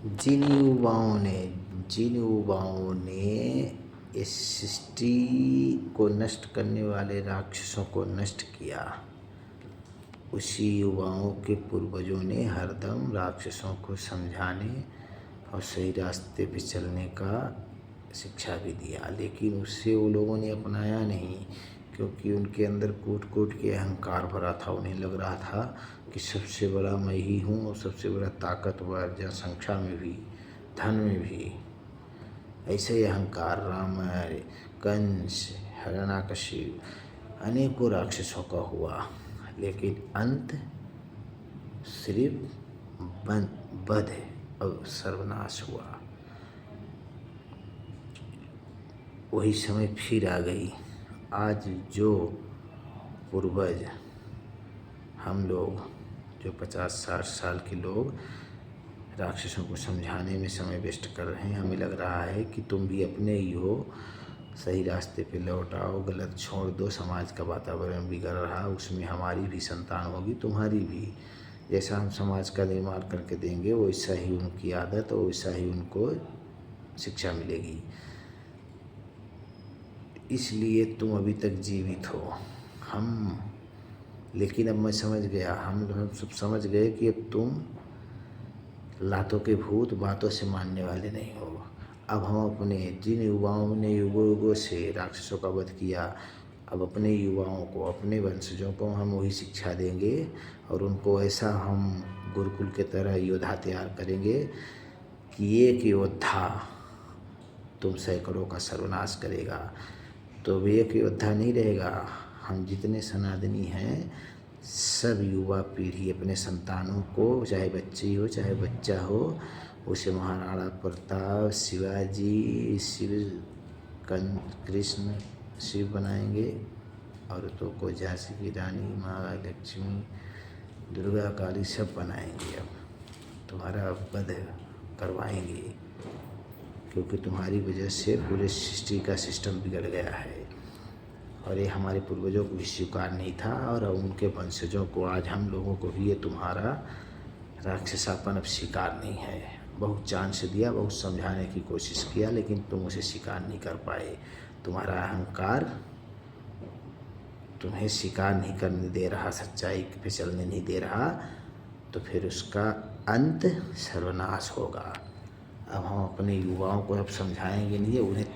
जिन युवाओं ने इस सृष्टि को नष्ट करने वाले राक्षसों को नष्ट किया, उसी युवाओं के पूर्वजों ने हरदम राक्षसों को समझाने और सही रास्ते पे चलने का शिक्षा भी दिया, लेकिन उससे वो लोगों ने अपनाया नहीं, क्योंकि उनके अंदर कूट कूट के अहंकार भरा था। उन्हें लग रहा था कि सबसे बड़ा मैं ही हूँ और सबसे बड़ा ताकतवर, जनसंख्या में भी, धन में भी। ऐसे ही अहंकार रावण, कंस, हिरण्यकशिपु अनेकों राक्षसों का हुआ, लेकिन अंत सिर्फ वध और सर्वनाश हुआ। वही समय फिर आ गई। आज जो पूर्वज हम लोग जो 50-60 साल के लोग राक्षसों को समझाने में समय वेस्ट कर रहे हैं, हमें लग रहा है कि तुम भी अपने ही हो, सही रास्ते पे लौट आओ, गलत छोड़ दो, समाज का वातावरण बिगड़ रहा, उसमें हमारी भी संतान होगी, तुम्हारी भी। जैसा हम समाज का निर्माण करके देंगे वैसा ही उनकी आदत और वैसा ही उनको शिक्षा मिलेगी। इसलिए तुम अभी तक जीवित हो। लेकिन अब मैं समझ गया, हम सब समझ गए कि अब तुम लातों के भूत बातों से मानने वाले नहीं हो। अब हम अपने जिन युवाओं ने युगों युगों से राक्षसों का वध किया, अब अपने युवाओं को, अपने वंशजों को हम वही शिक्षा देंगे और उनको ऐसा हम गुरुकुल के तरह योद्धा तैयार करेंगे कि एक योद्धा तुम सैकड़ों का सर्वनाश करेगा। तो वे एक योद्धा नहीं रहेगा। हम जितने सनातनी हैं, सब युवा पीढ़ी अपने संतानों को, चाहे बच्ची हो चाहे बच्चा हो, उसे महाराणा प्रताप, शिवाजी, कृष्ण, शिव बनाएंगे। औरतों को झांसी की रानी, माँ लक्ष्मी, दुर्गा, काली सब बनाएंगे। अब तुम्हारा वध करवाएंगे, क्योंकि तुम्हारी वजह से पूरे सृष्टि का सिस्टम बिगड़ गया है और ये हमारे पूर्वजों को भी स्वीकार नहीं था और उनके वंशजों को, आज हम लोगों को भी ये तुम्हारा राक्षसापन अब स्वीकार नहीं है। बहुत चांस दिया, बहुत समझाने की कोशिश किया, लेकिन तुम उसे स्वीकार नहीं कर पाए। तुम्हारा अहंकार तुम्हें स्वीकार नहीं करने दे रहा, सच्चाई पे चलने नहीं दे रहा, तो फिर उसका अंत सर्वनाश होगा। अब हम अपने युवाओं को अब समझाएंगे नहीं, उन्हें